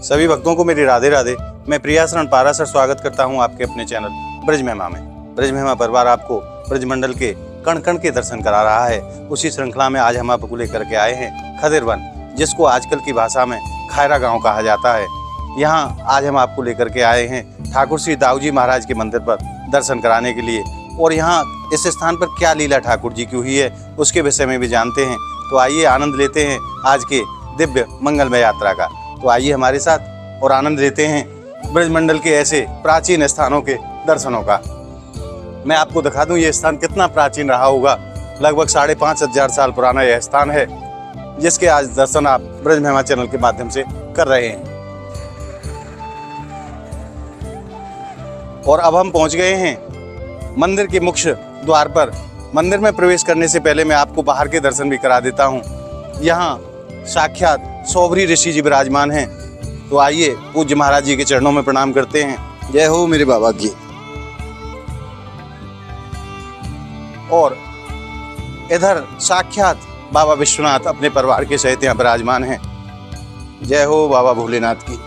सभी भक्तों को मेरी राधे राधे। मैं प्रियाशरण पाराशर स्वागत करता हूं आपके अपने चैनल ब्रज महिमा में। ब्रज महिमा परिवार आपको ब्रजमंडल के कण कण के दर्शन करा रहा है। उसी श्रृंखला में आज हम आपको लेकर के आए हैं खदेर वन, जिसको आजकल की भाषा में खायरा गांव कहा जाता है। यहाँ आज हम आपको लेकर के आए हैं ठाकुर श्री दाऊजी महाराज के मंदिर पर दर्शन कराने के लिए। और यहाँ इस स्थान पर क्या लीला ठाकुर जी की हुई है उसके विषय में भी जानते हैं। तो आइए आनंद लेते हैं आज के दिव्य मंगलमय यात्रा का। तो आइए हमारे साथ और आनंद लेते हैं ब्रजमंडल के ऐसे प्राचीन स्थानों के दर्शनों का। मैं आपको दिखा दूं ये स्थान कितना प्राचीन रहा होगा। लगभग 5,500 साल पुराना यह स्थान है, जिसके आज दर्शन आप ब्रज महिमा चैनल के माध्यम से कर रहे हैं। और अब हम पहुंच गए हैं मंदिर के मुख्य द्वार पर। मंदिर में प्रवेश करने से पहले मैं आपको बाहर के दर्शन भी करा देता हूं। यहाँ साक्षात सौभरी ऋषि जी विराजमान हैं। तो आइए पूज्य महाराज जी के चरणों में प्रणाम करते हैं। जय हो मेरे बाबा की। और इधर साक्षात बाबा विश्वनाथ अपने परिवार के सहित यहाँ विराजमान हैं। जय हो बाबा भोलेनाथ की।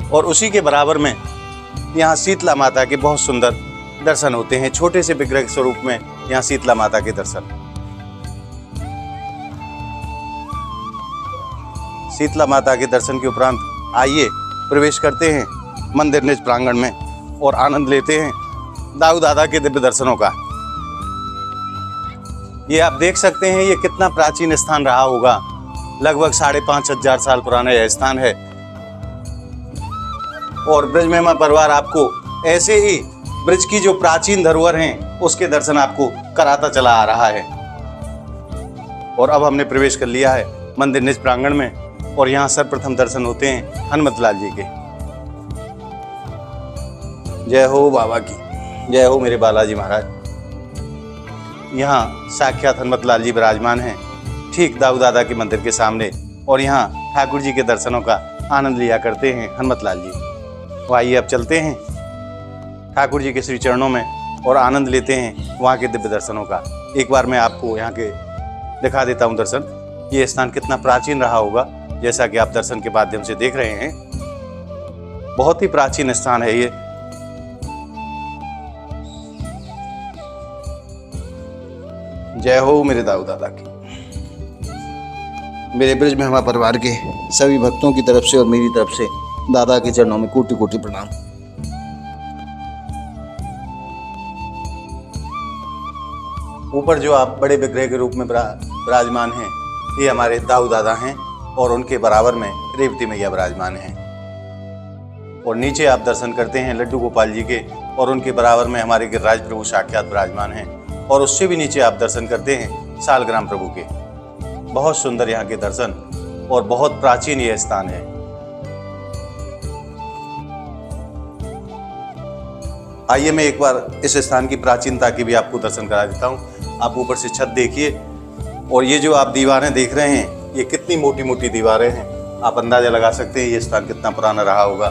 और उसी के बराबर में यहाँ शीतला माता के बहुत सुंदर दर्शन होते हैं। छोटे से विग्रह के स्वरूप में यहाँ शीतला माता के दर्शन। शीतला माता के दर्शन के उपरांत आइए प्रवेश करते हैं मंदिर निज प्रांगण में और आनंद लेते हैं दाऊ दादा के दिव्य दर्शनों का। ये आप देख सकते हैं ये कितना प्राचीन स्थान रहा होगा। लगभग 5,500 साल पुराना यह स्थान है। और ब्रज महिमा परिवार आपको ऐसे ही ब्रज की जो प्राचीन धरोहर हैं उसके दर्शन आपको कराता चला आ रहा है। और अब हमने प्रवेश कर लिया है मंदिर निज प्रांगण में। और यहाँ सर्वप्रथम दर्शन होते हैं हनुमत लाल जी के। जय हो बाबा की। जय हो मेरे बालाजी महाराज। यहाँ साक्षात हनुमत लाल जी विराजमान हैं, ठीक दाऊ दादा के मंदिर के सामने। और यहाँ ठाकुर जी के दर्शनों का आनंद लिया करते हैं हनुमत लाल जी। तो आइए अब चलते हैं ठाकुर जी के श्री चरणों में और आनंद लेते हैं वहाँ के दिव्य दर्शनों का। एक बार मैं आपको यहाँ के दिखा देता हूँ दर्शन। ये स्थान कितना प्राचीन रहा होगा, जैसा कि आप दर्शन के माध्यम से देख रहे हैं। बहुत ही प्राचीन स्थान है ये। जय हो मेरे दाऊ दादा की। मेरे ब्रज महिमा परिवार के सभी भक्तों की तरफ से और मेरी तरफ से दादा के चरणों में कोटि कोटि प्रणाम। ऊपर जो आप बड़े विग्रह के रूप में विराजमान हैं, ये हमारे दाऊ दादा हैं। और उनके बराबर में रेवती मैया विराजमान हैं। और नीचे आप दर्शन करते हैं लड्डू गोपाल जी के। और उनके बराबर में हमारे गिरिराज प्रभु साक्षात विराजमान हैं। और उससे भी नीचे आप दर्शन करते हैं सालग्राम प्रभु के। बहुत सुंदर यहाँ के दर्शन और बहुत प्राचीन यह स्थान है। आइए मैं एक बार इस स्थान की प्राचीनता की भी आपको दर्शन करा देता हूँ। आप ऊपर से छत देखिए। और ये जो आप दीवारें देख रहे हैं, ये कितनी मोटी मोटी दीवारें हैं। आप अंदाजा लगा सकते हैं ये स्थान कितना पुराना रहा होगा।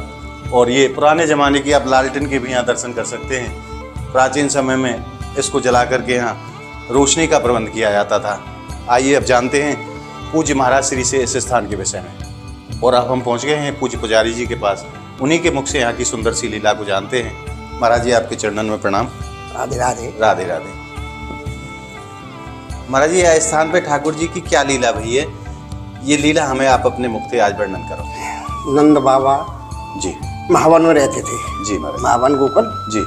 और ये पुराने ज़माने की आप लालटेन के भी यहाँ दर्शन कर सकते हैं। प्राचीन समय में इसको जला करके यहाँ रोशनी का प्रबंध किया जाता था। आइए अब जानते हैं पूज्य महाराज श्री से इस स्थान के विषय में। और अब हम पहुँच गए हैं पूज्य पुजारी जी के पास। उन्हीं के मुख से यहाँ की सुंदर सी लीला को जानते हैं। महाराज जी आपके चरणन में प्रणाम। राधे राधे। राधे राधे। महाराज जी इस स्थान पे ठाकुर जी की क्या लीला भई है, ये लीला हमें आप अपने मुख से आज वर्णन करो। नंद बाबा जी महावन में रहते थे। जी महाराज। महावन गोकुल जी।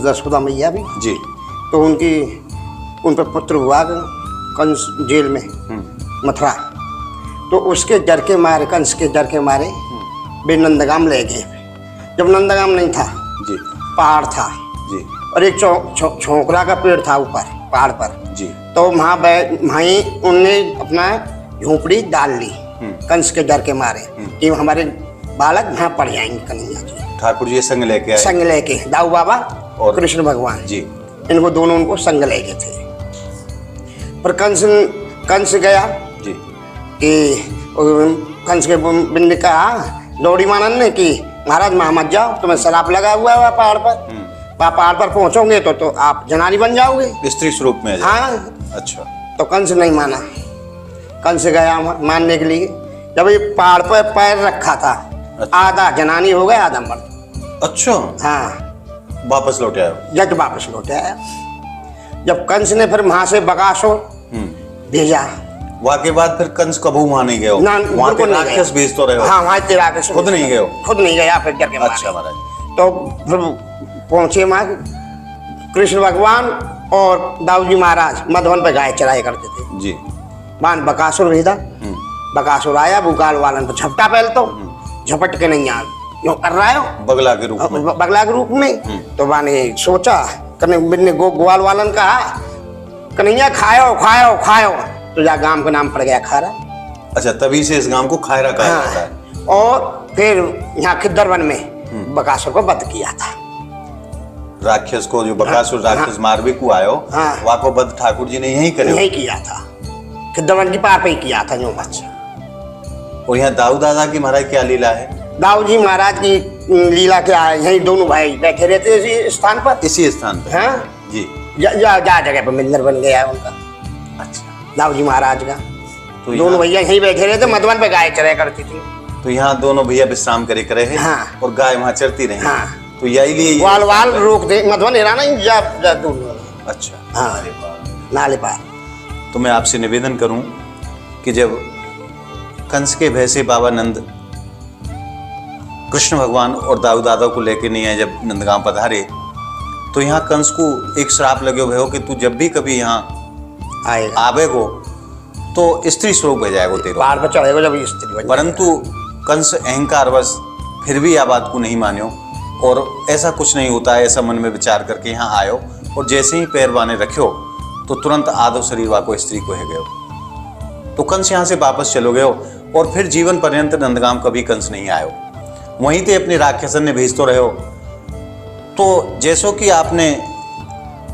यशोदा मैया भी जी। तो उन पर पुत्र हुआ कंस जेल में मथुरा। तो उसके डर के मारे, कंस के डर के मारे वे नंदगाम ले गए। जब नंदगाम नहीं था जी, पहाड़ था जी। और एक छोकरा का पेड़ था ऊपर पहाड़ पर जी। तो वहीं उनने अपना झोपड़ी डाल ली कंस के डर के मारे कि हमारे बालक वहाँ पड़ जाएंगे। कन्हैया जी ठाकुर जी संग लेके आए। संग लेके दाऊ बाबा और कृष्ण भगवान जी, इनको दोनों उनको संग ले गए थे। पर कंस गया जी कि कंस के बिंद कहा दौड़ी मानन ने कि महाराज वहाँ मत जाओ, तुम्हें शराब लगा हुआ है पहाड़ पर। पहाड़ पर पहुंचोगे तो आप जनानी बन जाओगे, स्त्री स्वरूप में। हाँ। अच्छा। तो कंस नहीं माना। कंस गया मानने के लिए। जब ये पहाड़ पर पैर रखा था, आधा जनानी हो गया आधा मर्द। अच्छा, हाँ, वापस लौट आया। जट वापस लौट आया। जब कंस ने फिर वहां से बकासुर भेजा, वहां के बाद फिर कंस कबू वहां नहीं गए? ना, वहां पे राक्षस भेज तो रहे हो? हाँ, वहां राक्षस खुद नहीं गए? खुद नहीं गया फिर डर के मारे। अच्छा महाराज। तो फिर पहुंचे वहां कृष्ण भगवान और दाऊजी महाराज मधुबन पे गाय चराया करते थे जी। मान बकासुर भेजा, बकासुर आया, भूकाल वालन तो झपटा पहल तो झपट के नहीं आ यूं कर रहा है बगला के रूप में, बगला के रूप में। तो मैंने सोचा कने ग्वाल वालन कहा कन्हैया खायो खायो खायो, तो जा गांव का नाम पड़ गया खारा। अच्छा, तभी से इस गांव को खायरा कहा जाता है। और फिर यहाँ खिद्दर वन में बकासुर को वध किया था। राक्षस को जो बकासुर राक्षस मारवे को आयो, वहां को वध ठाकुर जी ने यही करे? यही किया था, खिद्दर वन की पार पे ही किया था जो बच्चा। और यहाँ दाऊ दादा की महाराज क्या लीला है? दाऊजी महाराज की लीला क्या है, यही दोनों भाई बैठे रहते इसी स्थान पर। इसी स्थान पर? हाँ जी। जा जगह पर मंदिर बन गया है उनका। अच्छा, दाऊजी महाराज का। तो दोनों भैया यहीं बैठे रहते, मधुबन पे गाय चराया करती थी। तो यहाँ दोनों भैया विश्राम करे हैं। हाँ। और गाय वहाँ चरती रही। हाँ। तो यही लिए वाल वाल रोक दे मधुबन हिराना ही जा दूर। अच्छा। हाँ, नाले पार। तो मैं आपसे निवेदन करूं कि जब कंस के भय से बाबा नंद कृष्ण भगवान और दाऊ दादा को लेके नहीं आए, जब नंदगांव पधारे, तो यहाँ कंस को एक श्राप लगे हुए हो कि तू जब भी कभी यहाँ आएगा आवेगो तो स्त्री स्वरूप हो जाएगा तेरे पहाड़ पर चढ़ेगा जब स्त्री बन। परंतु कंस अहंकारवश फिर भी यह बात को नहीं मान्यो और ऐसा कुछ नहीं होता है, ऐसा मन में विचार करके यहाँ आयो। और जैसे ही पैर बाने रखियो तो तुरंत आधो शरीर वाको स्त्री को है गयो। तो कंस यहाँ से वापस चलो गयो और फिर जीवन पर्यंत नंदगांव कभी कंस नहीं आयो। वहीं ते अपने राक्षसन ने भेज तो रहे हो। तो जैसो कि आपने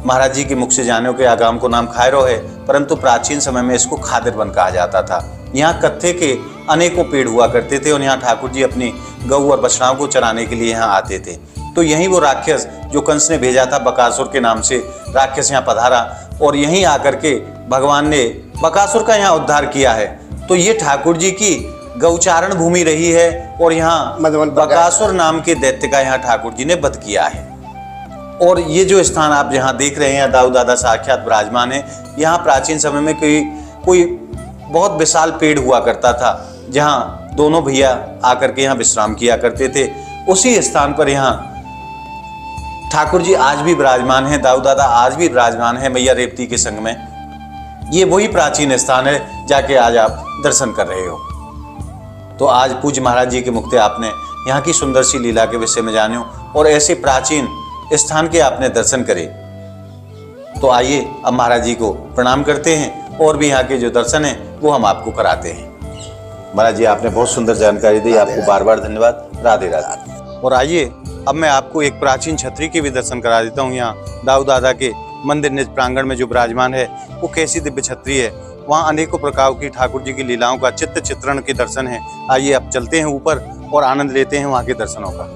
महाराज जी के मुख से जानो कि आगाम को नाम खायरो है, परंतु प्राचीन समय में इसको खादिर वन कहा जाता था। यहाँ कत्थे के अनेकों पेड़ हुआ करते थे और यहाँ ठाकुर जी अपनी गऊ और बछड़ाओं को चराने के लिए यहाँ आते थे। तो यही वो राक्षस जो कंस ने भेजा था बकासुर के नाम से राक्षस यहाँ पधारा और यहीं आकर के भगवान ने बकासुर का यहाँ उद्धार किया है। तो ये ठाकुर जी की गौचारण भूमि रही है और यहाँ बकासुर नाम के दैत्य का यहाँ ठाकुर जी ने वध किया है। और ये जो स्थान आप यहाँ देख रहे हैं, दाऊ दादा साक्षात विराजमान है। यहाँ प्राचीन समय में कोई बहुत विशाल पेड़ हुआ करता था जहाँ दोनों भैया आकर के यहाँ विश्राम किया करते थे। उसी स्थान पर यहाँ ठाकुर जी आज भी विराजमान हैं, दाऊ दादा आज भी विराजमान है मैया रेवती के संग में। ये वही प्राचीन स्थान है जाके आज आप दर्शन कर रहे हो। तो आज पूज्य महाराज जी के मुक्ते आपने यहाँ की सुंदर सी लीला के विषय में जानो और ऐसे प्राचीन स्थान के आपने दर्शन करे। तो आइए अब महाराज जी को प्रणाम करते हैं और भी यहाँ के जो दर्शन है वो हम आपको कराते हैं। महाराज जी आपने बहुत सुंदर जानकारी दी, आपको बार बार धन्यवाद। राधे राधे। और आइए अब मैं आपको एक प्राचीन छतरी के भी दर्शन करा देता हूँ। यहाँ दाऊ दादा के मंदिर निज प्रांगण में जो विराजमान है वो कैसी दिव्य छतरी है। वहाँ अनेकों प्रकार की ठाकुर जी की लीलाओं का चित्र चित्रण के दर्शन है। आइए अब चलते हैं ऊपर और आनंद लेते हैं वहाँ के दर्शनों का।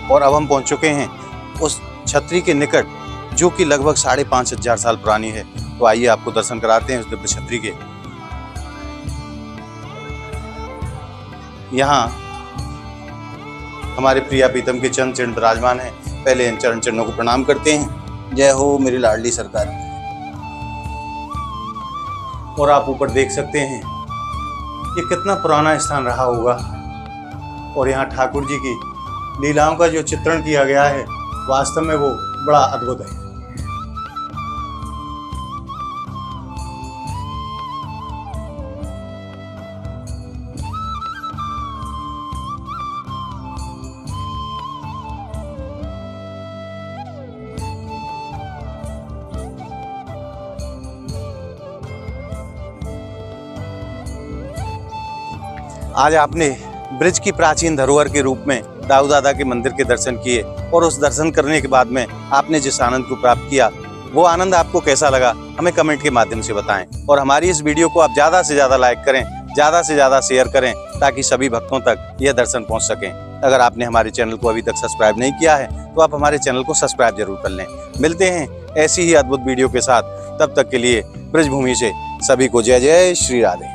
और अब हम पहुंच चुके हैं उस छतरी के निकट जो कि लगभग 5,500 साल पुरानी है। तो आइए आपको दर्शन कराते हैं उस दिव्य छतरी के। यहाँ हमारे प्रिया प्रीतम के चरण चिन्ह विराजमान है। पहले इन चरण चिन्हों को प्रणाम करते हैं। जय हो मेरी लाडली सरकार। और आप ऊपर देख सकते हैं ये कितना पुराना स्थान रहा होगा और यहाँ ठाकुर जी की लीलाओं का जो चित्रण किया गया है वास्तव में वो बड़ा अद्भुत है। आज आपने ब्रिज की प्राचीन धरोहर के रूप में दाऊ दादा के मंदिर के दर्शन किए और उस दर्शन करने के बाद में आपने जिस आनंद को प्राप्त किया वो आनंद आपको कैसा लगा हमें कमेंट के माध्यम से बताएं। और हमारी इस वीडियो को आप ज़्यादा से ज़्यादा लाइक करें ज़्यादा से ज़्यादा शेयर करें ताकि सभी भक्तों तक यह दर्शन पहुंच सकें। अगर आपने हमारे चैनल को अभी तक सब्सक्राइब नहीं किया है तो आप हमारे चैनल को सब्सक्राइब जरूर कर लें। मिलते हैं ऐसी ही अद्भुत वीडियो के साथ, तब तक के लिए ब्रजभूमि से सभी को जय जय श्री राधे।